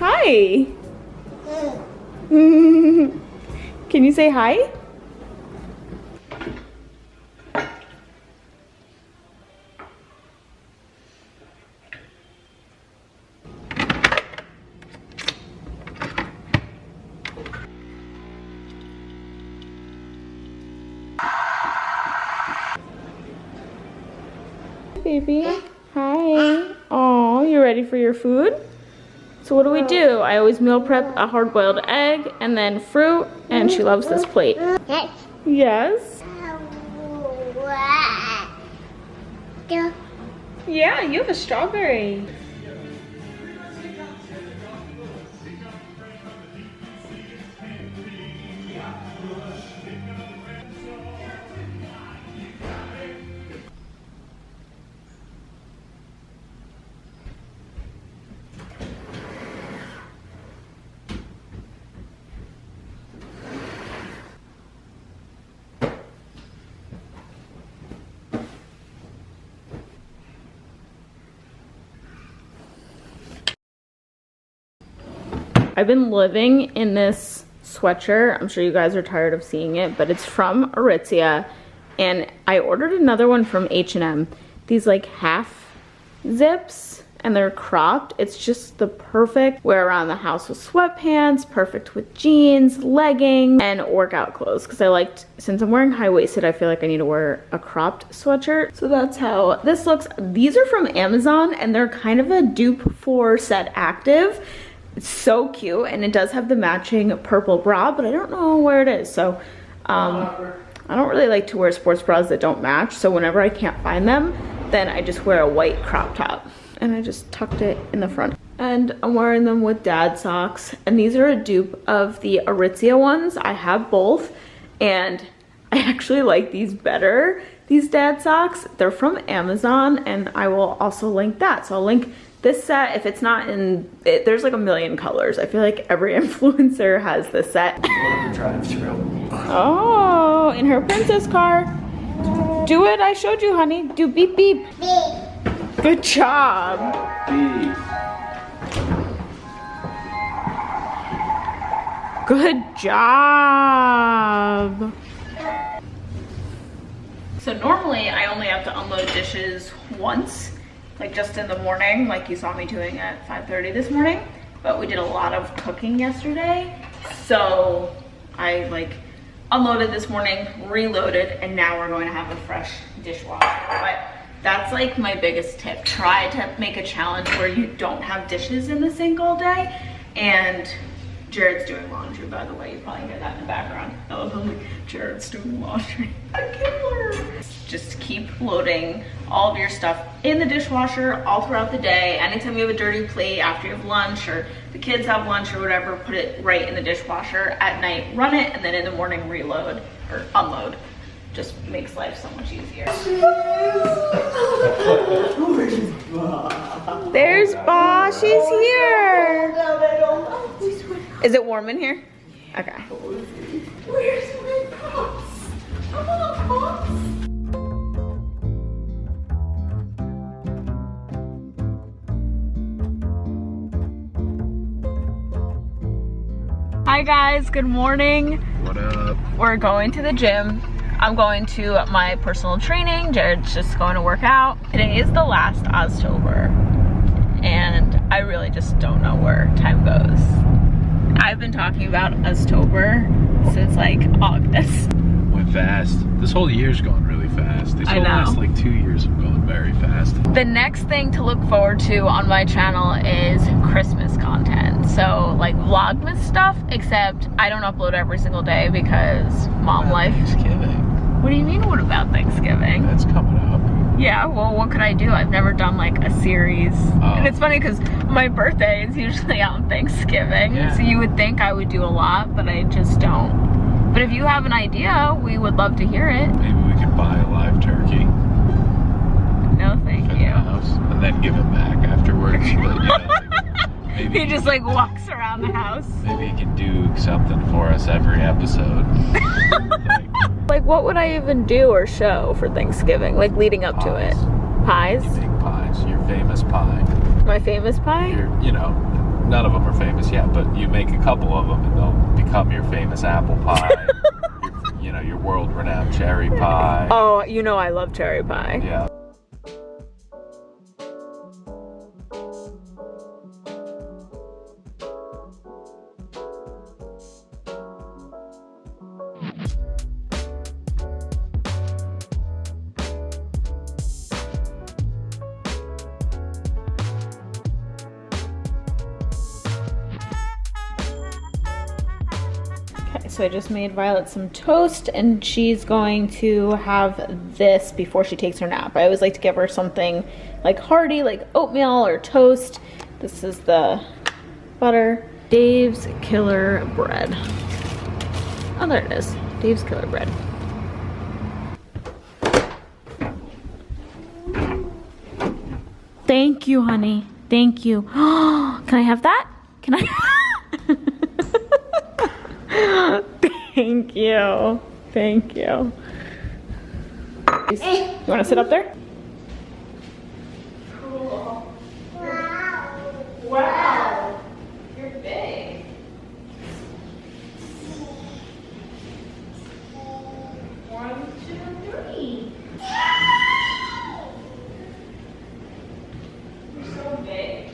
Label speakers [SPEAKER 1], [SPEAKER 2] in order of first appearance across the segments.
[SPEAKER 1] Hi. Can you say hi? Baby. Hi. Oh, you ready for your food? So what do? I always meal prep a hard-boiled egg and then fruit, and she loves this plate. Yes. Yeah, you have a strawberry. I've been living in this sweatshirt. I'm sure you guys are tired of seeing it, but it's from Aritzia, and I ordered another one from H&M. These like half zips, and they're cropped. It's just the perfect wear around the house with sweatpants, perfect with jeans, leggings, and workout clothes. Because I liked, since I'm wearing high-waisted, I feel like I need to wear a cropped sweatshirt. So that's how this looks. These are from Amazon, and they're kind of a dupe for Set Active. It's so cute, and it does have the matching purple bra, but I don't know where it is. So I don't really like to wear sports bras that don't match. So whenever I can't find them, then I just wear a white crop top. And I just tucked it in the front. And I'm wearing them with dad socks. And these are a dupe of the Aritzia ones. I have both, and I actually like these better, these dad socks. They're from Amazon, and I will also link that. So I'll link this set. If it's not in, there's like a million colors. I feel like every influencer has this set. Drive-through. Oh, in her princess car. Do it, I showed you, honey. Do beep beep. Beep. Good job. Beep. Good job. So normally I only have to unload dishes once, like just in the morning, like you saw me doing at 5:30 this morning, but we did a lot of cooking yesterday. So I like unloaded this morning, reloaded, and now we're going to have a fresh dishwasher. But that's like my biggest tip. Try to make a challenge where you don't have dishes in the sink all day. And Jared's doing laundry, by the way. You probably hear that in the background. I love how like, Jared's doing laundry. I killer. Just keep loading all of your stuff in the dishwasher all throughout the day. Anytime you have a dirty plate after you have lunch, or the kids have lunch or whatever, put it right in the dishwasher. At night, run it, and then in the morning, reload or unload. Just makes life so much easier. There's Ba, she's here. Is it warm in here? Okay. Where's my pops? Come on, pops. Hi guys, good morning.
[SPEAKER 2] What up?
[SPEAKER 1] We're going to the gym. I'm going to my personal training. Jared's just going to work out. Today is the last OZTOBER, and I really just don't know where time goes. I've been talking about OZTOBER since like August.
[SPEAKER 2] Went fast. This whole year's going really fast. These whole last like 2 years have gone very fast.
[SPEAKER 1] The next thing to look forward to on my channel is Christmas content. So like Vlogmas stuff, except I don't upload every single day because mom life.
[SPEAKER 2] Thanksgiving.
[SPEAKER 1] What do you mean, what about Thanksgiving?
[SPEAKER 2] That's coming up.
[SPEAKER 1] Yeah, well, what could I do? I've never done like a series. And it's funny because my birthday is usually on Thanksgiving. Yeah. So you would think I would do a lot, but I just don't. But if you have an idea, we would love to hear it.
[SPEAKER 2] Maybe we could buy a live turkey.
[SPEAKER 1] No, thank you.
[SPEAKER 2] In the house, and then give it back afterwards. But, you know, like, maybe
[SPEAKER 1] he just like walks around the house.
[SPEAKER 2] Maybe he can do something for us every episode.
[SPEAKER 1] Like what would I even do or show for Thanksgiving? Like leading up to it? Pies?
[SPEAKER 2] You make pies. Your famous pie.
[SPEAKER 1] My famous pie?
[SPEAKER 2] You know, none of them are famous yet, but you make a couple of them and they'll become your famous apple pie. You know, your world-renowned cherry pie.
[SPEAKER 1] Oh, you know I love cherry pie.
[SPEAKER 2] Yeah.
[SPEAKER 1] So I just made Violet some toast and she's going to have this before she takes her nap. I always like to give her something like hearty, like oatmeal or toast. This is the butter. Dave's Killer Bread. Oh, there it is. Dave's Killer Bread. Thank you, honey. Thank you. Can I have that? Can I? Thank you. Thank you. You want to sit up there? Cool. Wow. Wow. You're big. One, two, three. You're so big.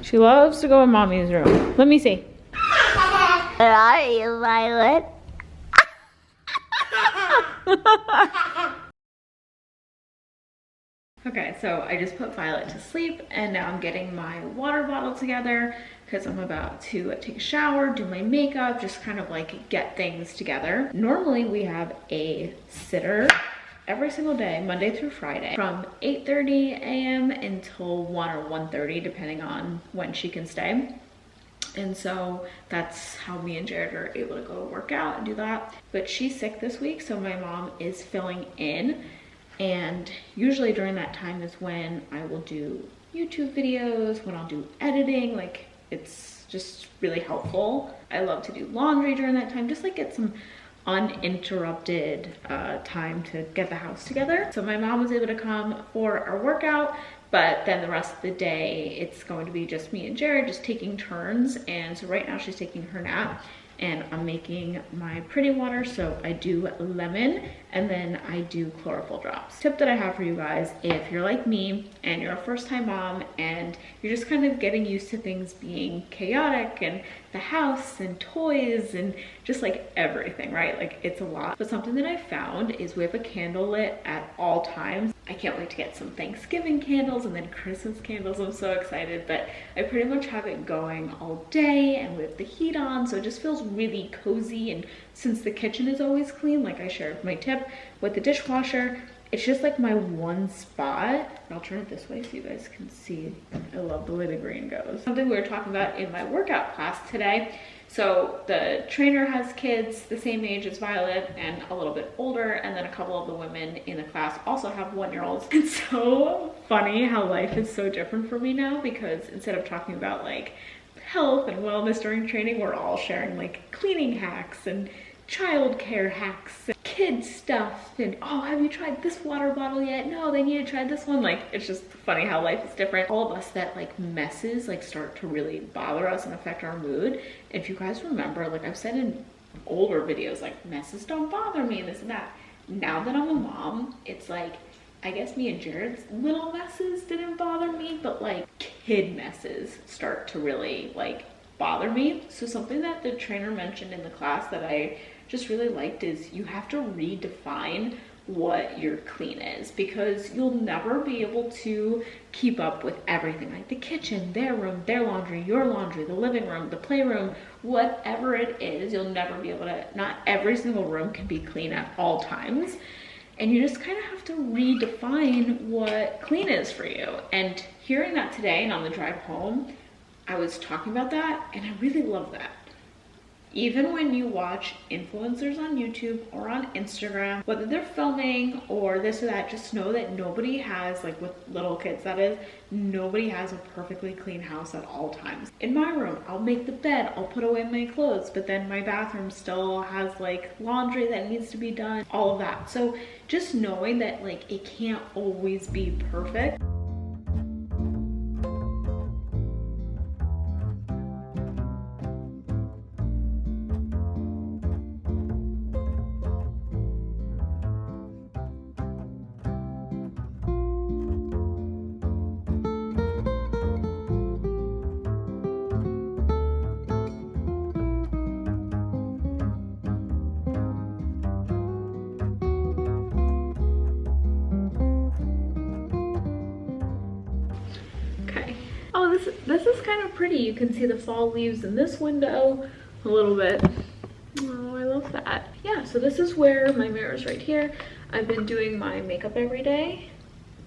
[SPEAKER 1] She loves to go in mommy's room. Let me see.
[SPEAKER 3] Where are you, Violet?
[SPEAKER 1] Okay, so I just put Violet to sleep and now I'm getting my water bottle together because I'm about to take a shower, do my makeup, just kind of like get things together. Normally we have a sitter every single day, Monday through Friday, from 8:30 a.m. until 1 or 1:30, depending on when she can stay. And so that's how me and Jared are able to go work out and do that. But she's sick this week, so my mom is filling in. And usually during that time is when I will do YouTube videos, when I'll do editing. Like, it's just really helpful. I love to do laundry during that time, just like get some uninterrupted time to get the house together. So my mom was able to come for our workout, but then the rest of the day it's going to be just me and Jared just taking turns. And so right now she's taking her nap and I'm making my pretty water. So I do lemon and then I do chlorophyll drops. Tip that I have for you guys, if you're like me and you're a first-time mom and you're just kind of getting used to things being chaotic and the house and toys and just like everything, right? Like, it's a lot. But something that I found is we have a candle lit at all times. I can't wait to get some Thanksgiving candles and then Christmas candles. I'm so excited, but I pretty much have it going all day and with the heat on, so it just feels really cozy. And since the kitchen is always clean, like I shared my tip with the dishwasher, it's just like my one spot. I'll turn it this way so you guys can see. I love the way the green goes. Something we were talking about in my workout class today. So the trainer has kids the same age as Violet and a little bit older, and then a couple of the women in the class also have 1-year-olds. It's so funny how life is so different for me now, because instead of talking about like health and wellness during training, we're all sharing like cleaning hacks and childcare hacks and kid stuff and, oh, have you tried this water bottle yet? No, they need to try this one. Like, it's just funny how life is different. All of us that like messes like start to really bother us and affect our mood. If you guys remember, like I've said in older videos, like messes don't bother me and this and that. Now that I'm a mom, it's like, I guess me and Jared's little messes didn't bother me, but like kid messes start to really like bother me. So something that the trainer mentioned in the class that I just really liked is you have to redefine what your clean is, because you'll never be able to keep up with everything, like the kitchen, their room, their laundry, your laundry, the living room, the playroom, whatever it is. You'll never be able to, not every single room can be clean at all times, and you just kind of have to redefine what clean is for you. And hearing that today and on the drive home, I was talking about that and I really love that. Even when you watch influencers on YouTube or on Instagram, whether they're filming or this or that, just know that nobody has, like with little kids that is, nobody has a perfectly clean house at all times. In my room, I'll make the bed, I'll put away my clothes, but then my bathroom still has like laundry that needs to be done, all of that. So just knowing that like it can't always be perfect. this is kind of pretty. You can see the fall leaves in this window a little bit. Oh, I love that. Yeah, so this is where my mirror is right here. I've been doing my makeup every day.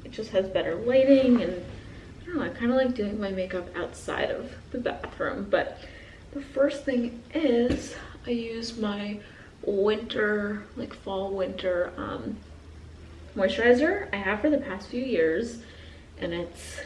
[SPEAKER 1] It just has better lighting, and I don't know, I kind of like doing my makeup outside of the bathroom. But the first thing is I use my winter, like fall winter moisturizer I have for the past few years, and it's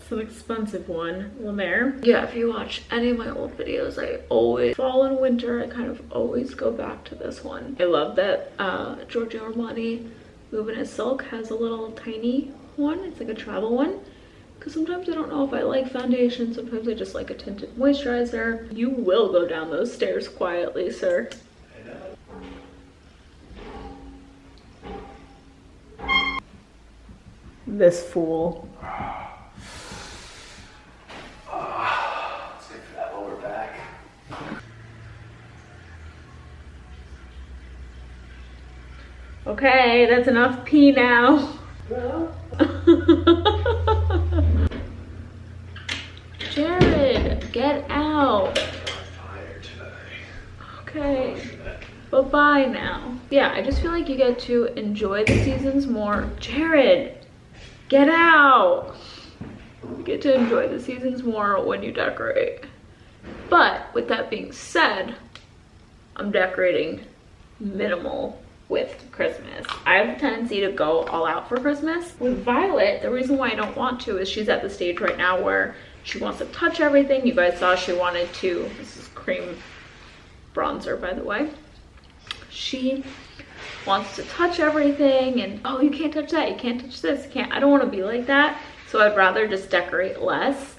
[SPEAKER 1] an expensive one, La Mer. Yeah, if you watch any of my old videos, I always, fall and winter, I kind of always go back to this one. I love that Giorgio Armani Luminous Silk has a little tiny one. It's like a travel one, because sometimes I don't know if I like foundation, sometimes I just like a tinted moisturizer. You will go down those stairs quietly, sir. This fool.
[SPEAKER 2] Let's get for that lower back.
[SPEAKER 1] Okay, that's enough pee now. Jared, get out.
[SPEAKER 2] Tired today.
[SPEAKER 1] Okay, bye-bye now. Yeah, I just feel like you get to enjoy the seasons more. Jared, get out. You get to enjoy the seasons more when you decorate. But with that being said, I'm decorating minimal with Christmas. I have a tendency to go all out for Christmas. With Violet, the reason why I don't want to is she's at the stage right now where she wants to touch everything. You guys saw she wanted to, this is cream bronzer, by the way. She wants to touch everything and, oh, you can't touch that, you can't touch this, you can't. I don't want to be like that. So I'd rather just decorate less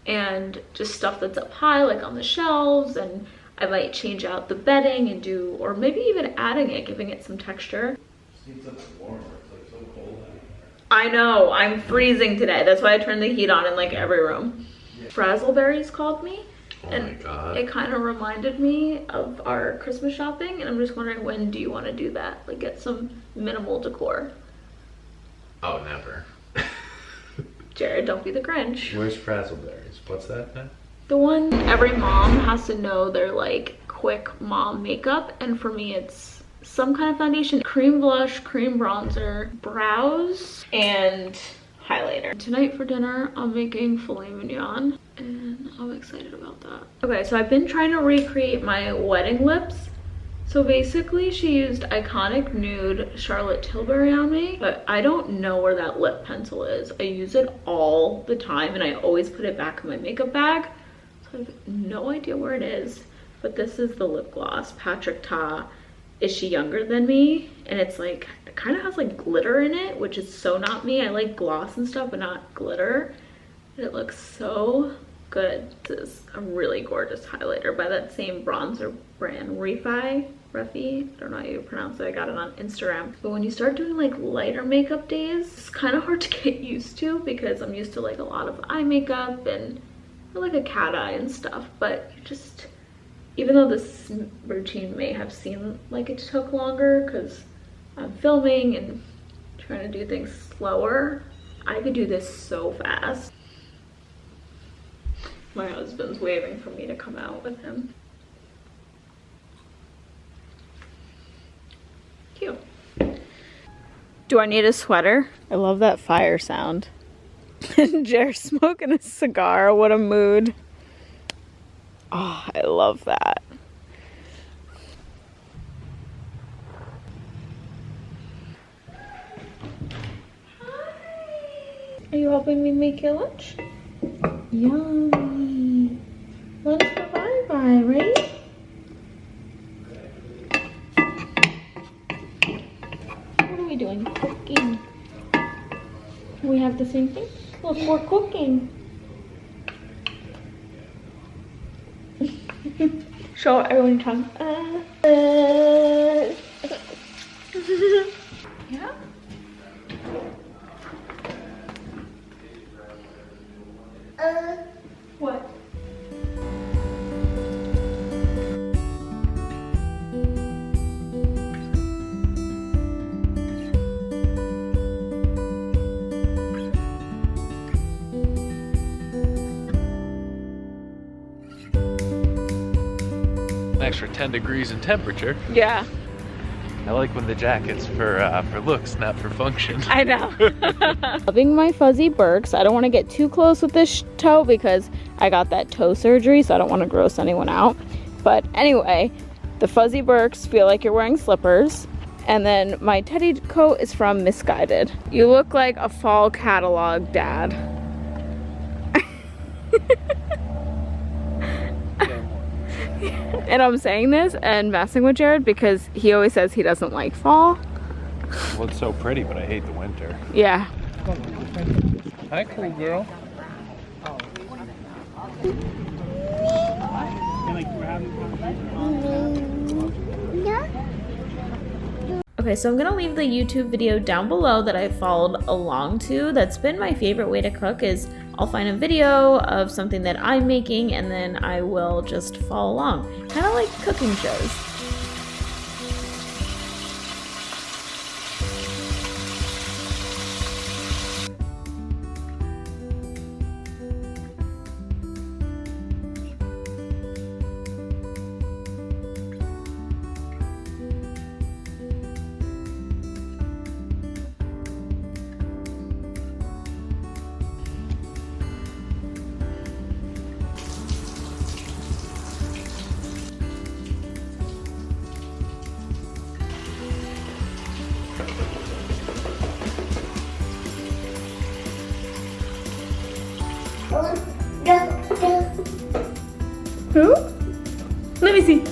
[SPEAKER 1] and just stuff that's up high, like on the shelves, and I might change out the bedding and do, or maybe even adding it, giving it some texture.
[SPEAKER 2] Just need something warmer. It's like so cold out here.
[SPEAKER 1] I know, I'm freezing today. That's why I turned the heat on in like every room. Yeah. Frazzleberries called me.
[SPEAKER 2] Oh
[SPEAKER 1] and
[SPEAKER 2] my God.
[SPEAKER 1] It kind of reminded me of our Christmas shopping, and I'm just wondering, when do you want to do that? Like, get some minimal decor.
[SPEAKER 2] Oh, never.
[SPEAKER 1] Jared, don't be the Grinch.
[SPEAKER 2] Where's Frazzleberries? What's that then?
[SPEAKER 1] The one every mom has to know, they're like quick mom makeup, and for me it's some kind of foundation, cream blush, cream bronzer, brows, and highlighter. Tonight for dinner I'm making filet mignon, and I'm excited about that. Okay, so I've been trying to recreate my wedding lips. So basically she used Iconic Nude Charlotte Tilbury on me, but I don't know where that lip pencil is. I use it all the time and I always put it back in my makeup bag. So I have no idea where it is, but this is the lip gloss, Patrick Ta. Is She Younger Than Me? And it's like, it kind of has like glitter in it, which is so not me. I like gloss and stuff, but not glitter. And it looks so good. This is a really gorgeous highlighter by that same bronzer brand, Refi. I don't know how you pronounce it. I got it on Instagram. But when you start doing like lighter makeup days, it's kind of hard to get used to because I'm used to like a lot of eye makeup and like a cat eye and stuff. But you just, even though this routine may have seemed like it took longer because I'm filming and trying to do things slower, I could do this so fast. My husband's waving for me to come out with him. Cute. Do I need a sweater? I love that fire sound. Jared's smoking a cigar. What a mood. Oh, I love that. Hi. Are you helping me make your lunch? Yummy. Lunch for bye-bye, right? What are we doing? Cooking. We have the same thing? Look, we're cooking. Show everyone tongue. Yeah? What?
[SPEAKER 2] extra 10 degrees in temperature.
[SPEAKER 1] Yeah.
[SPEAKER 2] I like when the jacket's for looks, not for function.
[SPEAKER 1] I know. Loving my fuzzy Birks. I don't want to get too close with this toe because I got that toe surgery, so I don't want to gross anyone out. But anyway, the fuzzy Birks feel like you're wearing slippers. And then my teddy coat is from Misguided. You look like a fall catalog dad. And I'm saying this and messing with Jared because he always says he doesn't like fall.
[SPEAKER 2] Well, it's so pretty, but I hate the winter.
[SPEAKER 1] Yeah.
[SPEAKER 2] Hi, cool girl.
[SPEAKER 1] Okay, so I'm gonna leave the YouTube video down below that I followed along to. That's been my favorite way to cook is I'll find a video of something that I'm making and then I will just follow along. Kind of like cooking shows. Who? Let me see.